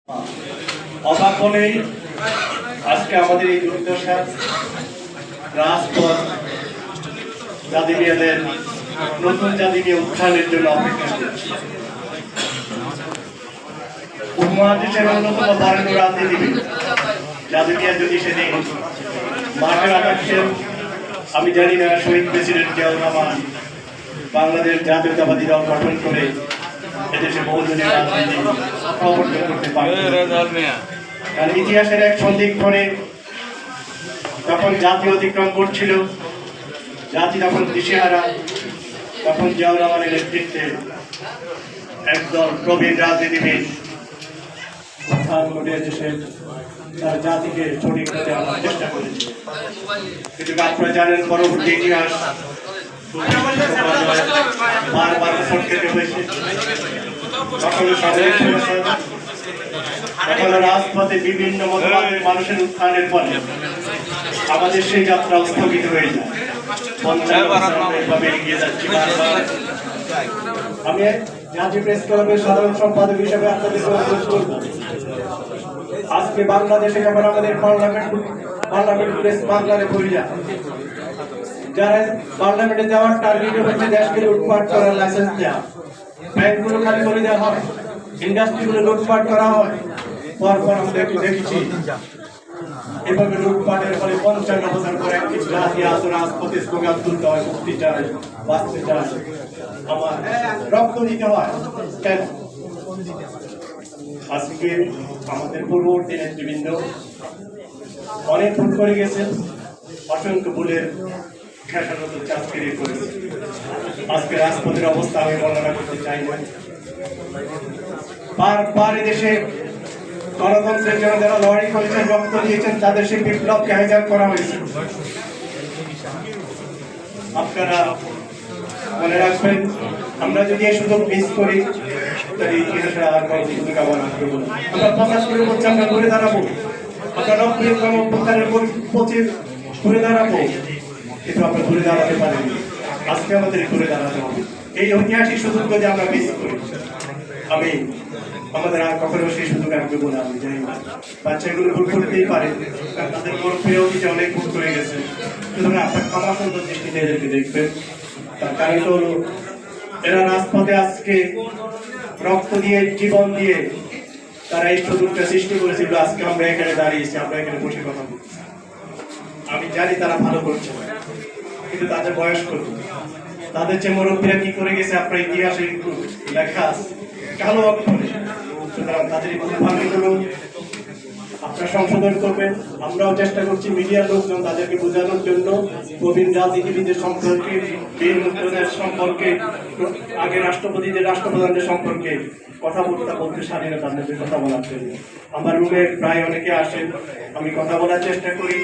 অভাব বলেই আজকে আমাদের এই দুর্দশা। রাজপথ জাতি মিয়াদের নতুন জাতি নিয়ে উত্থানের জন্য অপেক্ষা করছি। উপমহাদেশের অন্যতম বারেন্দ্র রাজনীতিবিদ জাতি মিয়া যদি সেদিন মাঠে আকাশের, আমি জানি না শহীদ প্রেসিডেন্ট জিয়াউর রহমান বাংলাদেশ জাতীয়তাবাদী দল গঠন করে এদেশে বহুজনের রাজনীতি প্রবর্তন করতে পারে। কারণ ইতিহাসের এক সন্ধিক্ষণে যখন জাতি অতিক্রম করছিল, জাতি যখন দিশেহারা, তখন জিয়াউর রহমানের নেতৃত্বে একদল প্রবীণ রাজনীতিবিদ উত্থান ঘটে দেশে তার জাতিকে সঠিক পথে আনার চেষ্টা করেছে। কিন্তু আপনারা জানেন পরবর্তী ইতিহাস বারবার সংক্ষেপে হয়েছে। কখনো রাজপথে বিভিন্ন মতবাদের মানুষের উত্থানের ফলে আমাদের সেই যাত্রা স্থগিত হয়ে যায়। এগিয়ে যাচ্ছি বারবার। আমি জাতীয় প্রেস ক্লাবের সাধারণ সম্পাদক হিসেবে আপনাদের অনুরোধ করব, আজকে বাংলাদেশে যখন আমাদের পার্লামেন্ট প্রেস বাংলারে পরিয়া যারা পার্লামেন্টে যাওয়ার টার্গেট হচ্ছে দেশকে লুটপাট করার লাইসেন্স দেওয়া, ব্যাংকগুলো খালি করে দেওয়া হয়, ইন্ডাস্ট্রিগুলো লুটপাট করা হয়। পরপর আমরা দেখেছি এভাবে লুটপাটের ফলে ৫৫ বছর পরে একটি জাতি আজ রাজপথে স্লোগান তুলতে হয়, মুক্তি চায়, বাঁচতে চায়, আমার রক্ত দিতে হয়। কেন আজকে আমাদের পূর্ববর্তী নেতৃবৃন্দ অনেক ভুল করে গেছেন, অসংখ্য ভুলের খেসারত চাকরি করেছে। আজকে রাজপথের অবস্থা আমি বর্ণনা করতে চাই না। বারবার দেশে গণতন্ত্রের জন্য যারা লড়াই করেছেন, রক্ত দিয়েছেন, তাদের সেই বিপ্লবকে হাইজ্যাক করা হয়েছে। আপনারা মনে রাখবেন, আমরা যদি এই সুযোগ মিস করি তাহলে ইতিহাসের আর কোনো সুযোগ আবার আসবে না। আমরা ৭৫ বছর আমরা ঘুরে দাঁড়াবো, আমরা ৯০তম অভ্যুত্থানের ২৫ ঘুরে দাঁড়াবো, কিন্তু আমরা ঘুরে দাঁড়াতে পারিনি। আজকে আমাদের ঘুরে দাঁড়াতে হবে। এই ঐতিহাসিক সুযোগ যদি আমরা মিস করি, আমাদের আর কখনো সেই সুযোগ আসবে বলে আমি জানি না। বাচ্চাগুলো ভুল করতেই পারে, কারণ তাদের বড় অতীতে অনেক ভুল করে গেছে। সুতরাং আপনার ক্ষমা সুন্দর দৃষ্টিতে এদেরকে দেখবেন। তার কারণ হলো এরা রাজপথে আজকে রক্ত দিয়ে, জীবন দিয়ে তারা এই সুযোগটা সৃষ্টি করেছিল। আজকে আমরা এখানে দাঁড়িয়েছি, আমরা এখানে বসে কথা বলছি। আমি জানি তারা ভালো করছে, কিন্তু তাদের বয়স কত, তাদের যে মুরব্বীরা কি করে গেছে আপনার ইতিহাসে লেখা আছে কালো অক্ষরে। সুতরাং তাদের ভুলগুলো আপনারা সংশোধন করবেন। আমরাও চেষ্টা করছি মিডিয়ার লোকজন তাদেরকে বোঝানোর জন্য, প্রবীণ রাজনীতিবিদের সম্পর্কে, বীর মুক্তিযোদ্ধাদের সম্পর্কে, আগে রাষ্ট্রপ্রধানদের সম্পর্কে কথাবার্তা বলতে স্বাধীনতা আপনাদের কথা বলার জন্য। আমার রুমে প্রায় অনেকে আসেন, আমি কথা বলার চেষ্টা করি,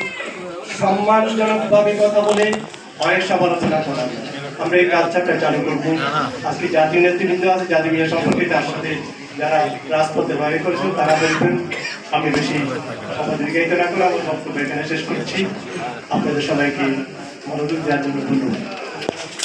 সম্মানজনকভাবে কথা বলে ভয়ের সমালোচনা করা যায়। আমরা এই কালচারটা চালু করবো। আজকে জাতীয় নেতৃবৃন্দ আছে, জাতীয় মিডিয়া সম্পর্কে তার সাথে যারা রাজপথে লড়াই করেছেন তারা বলবেন। আমি বেশি আমাদের দীর্ঘায়িত না করে আমার বক্তব্য এখানে শেষ করছি। আপনাদের সবাইকে মনোযোগ দেওয়ার জন্য ধন্যবাদ।